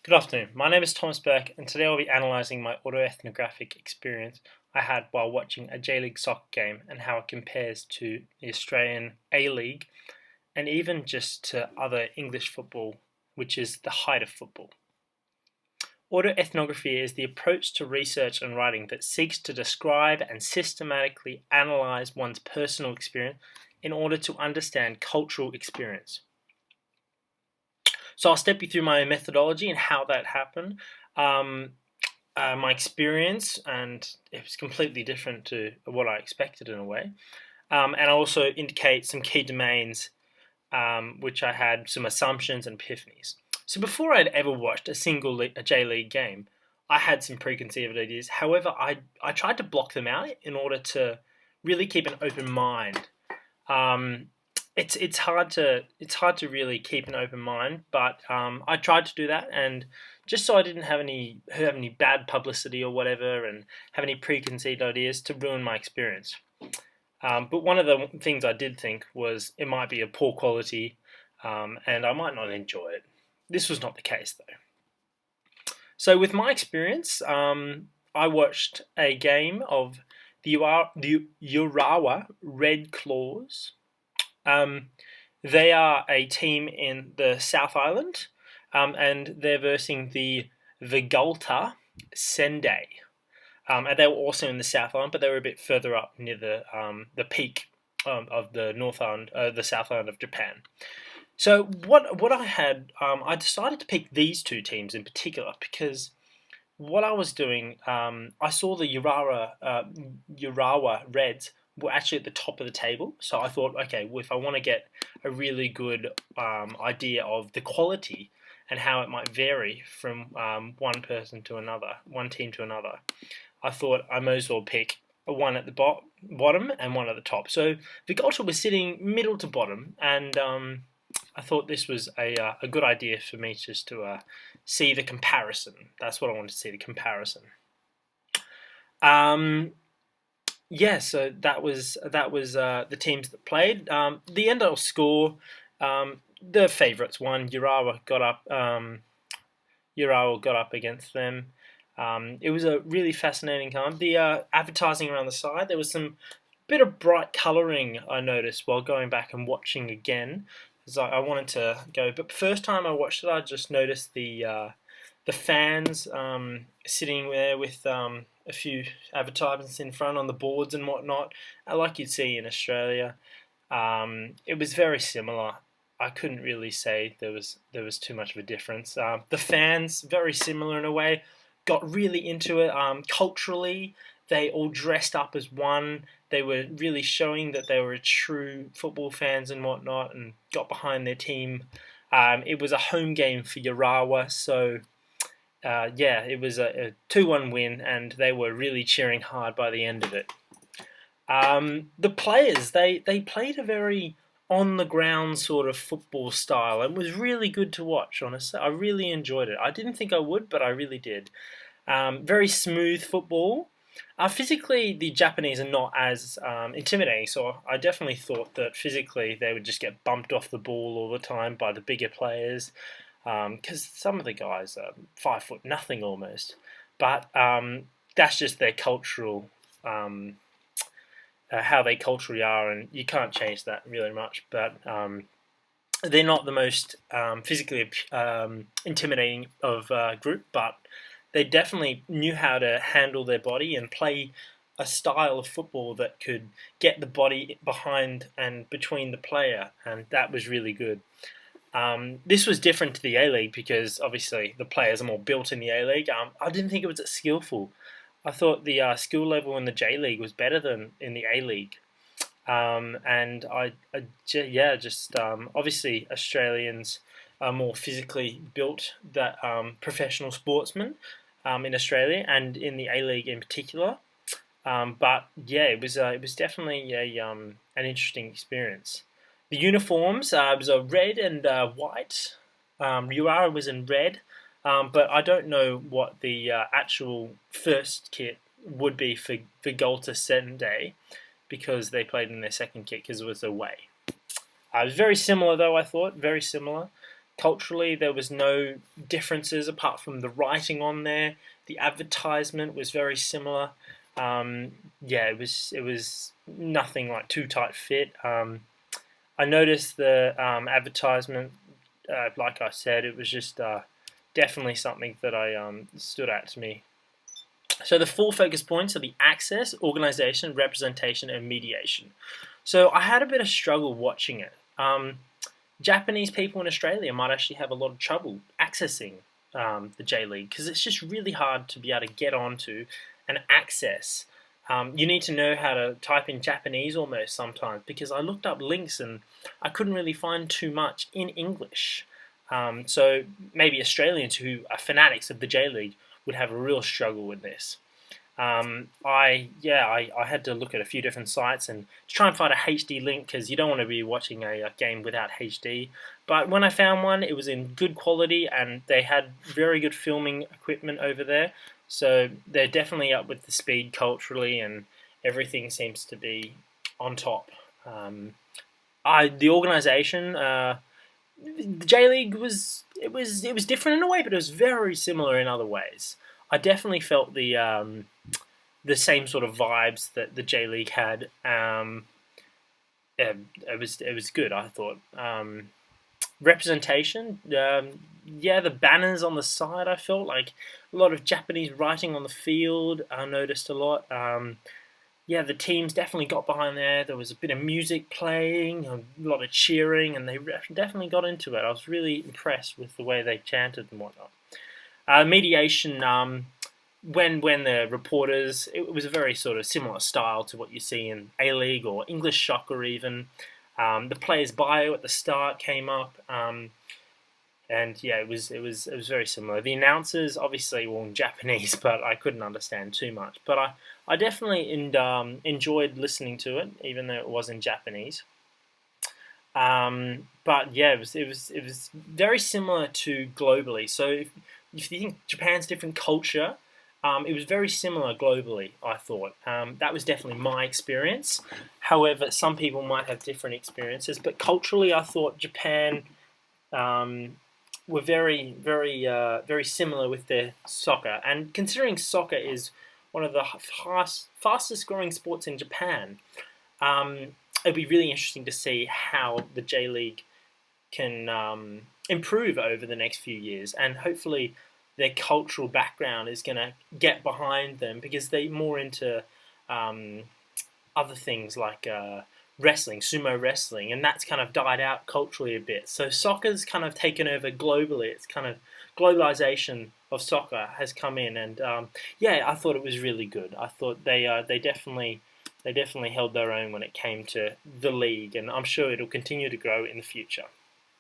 Good afternoon. My name is Thomas Burke, and today I'll be analysing my autoethnographic experience I had while watching a J-League soccer game and how it compares to the Australian A-League and even just to other English football, which is the height of football. Autoethnography is the approach to research and writing that seeks to describe and systematically analyse one's personal experience in order to understand cultural experience. So I'll step you through my methodology and how that happened, my experience, and it was completely different to what I expected in a way. And I'll also indicate some key domains, which I had some assumptions and epiphanies. So before I'd ever watched a J-League game, I had some preconceived ideas. However, I tried to block them out in order to really keep an open mind. It's hard to really keep an open mind, but I tried to do that, and just so I didn't have any bad publicity or whatever, and have any preconceived ideas to ruin my experience. But one of the things I did think was it might be a poor quality, and I might not enjoy it. This was not the case though. So with my experience, I watched a game of the Urawa Red Claws. They are a team in the South Island, and they're versing the Vigulta Sendai. And they were also in the South Island, but they were a bit further up near the peak of the North Island, the South Island of Japan. So what I had, I decided to pick these two teams in particular because what I was doing, I saw the Urawa Reds were actually at the top of the table. So I thought, okay, well, if I want to get a really good idea of the quality and how it might vary from one person to another, one team to another, I thought I might as well pick one at the bottom and one at the top. So Vigulta was sitting middle to bottom, and I thought this was a good idea for me just to see the comparison. That's what I wanted to see, the comparison. Yeah, so that was the teams that played. The end of score, the favourites won. Urawa got up against them. It was a really fascinating time. The advertising around the side, there was some bit of bright colouring I noticed while going back and watching again, because I wanted to go. But first time I watched it, I just noticed the fans sitting there with a few advertisements in front on the boards and whatnot, like you'd see in Australia. It was very similar. I couldn't really say there was too much of a difference. The fans, very similar in a way, got really into it. Culturally, they all dressed up as one. They were really showing that they were true football fans and whatnot, and got behind their team. It was a home game for Urawa, so it was a 2-1 win, and they were really cheering hard by the end of it. The players, they played a very on-the-ground sort of football style, and was really good to watch, honestly. I really enjoyed it. I didn't think I would, but I really did. Very smooth football. Physically, the Japanese are not as intimidating, so I definitely thought that physically they would just get bumped off the ball all the time by the bigger players, because some of the guys are 5 foot nothing almost. But that's just their cultural, how they culturally are, and you can't change that really much. But they're not the most physically intimidating of group, but they definitely knew how to handle their body and play a style of football that could get the body behind and between the player, and that was really good. This was different to the A-League because obviously the players are more built in the A-League. I didn't think it was as skillful. I thought the skill level in the J-League was better than in the A-League. And obviously Australians are more physically built that professional sportsmen in Australia and in the A-League in particular. But yeah, it was definitely an interesting experience. The uniforms was a red and white. Urawa was in red, but I don't know what the actual first kit would be for Vigulta Sendai, because they played in their second kit because it was away. It was very similar though, I thought, very similar. Culturally, there was no differences apart from the writing on there. The advertisement was very similar. Yeah, it was nothing like too tight fit. I noticed the advertisement, like I said, it was just definitely something that I stood out to me. So the 4 focus points are the access, organization, representation, and mediation. So I had a bit of struggle watching it. Japanese people in Australia might actually have a lot of trouble accessing the J League because it's just really hard to be able to get onto and access. You need to know how to type in Japanese almost sometimes, because I looked up links and I couldn't really find too much in English. So maybe Australians who are fanatics of the J League would have a real struggle with this. I had to look at a few different sites and try and find a HD link, because you don't want to be watching a game without HD. But when I found one, it was in good quality and they had very good filming equipment over there. So they're definitely up with the speed culturally, and everything seems to be on top. The organisation, the J League was different in a way, but it was very similar in other ways. I definitely felt the same sort of vibes that the J League had. It was good, I thought. Representation, the banners on the side, I felt like a lot of Japanese writing on the field. I noticed a lot. The teams definitely got behind there. There was a bit of music playing, a lot of cheering, and they definitely got into it. I was really impressed with the way they chanted and whatnot. Mediation, when the reporters, it was a very sort of similar style to what you see in A-League or English soccer even. The player's bio at the start came up, and yeah, it was very similar. The announcers obviously were in Japanese, but I couldn't understand too much. But I definitely enjoyed listening to it, even though it was in Japanese. But yeah, it was very similar to globally. So if you think Japan's different culture, it was very similar globally, I thought. That was definitely my experience. However, some people might have different experiences. But culturally, I thought Japan were very, very, very similar with their soccer. And considering soccer is one of the fastest growing sports in Japan, it'd be really interesting to see how the J League can improve over the next few years, and hopefully their cultural background is going to get behind them, because they're more into other things like wrestling, sumo wrestling, and that's kind of died out culturally a bit. So soccer's kind of taken over globally. It's kind of globalization of soccer has come in, and I thought it was really good. I thought they definitely held their own when it came to the league, and I'm sure it'll continue to grow in the future.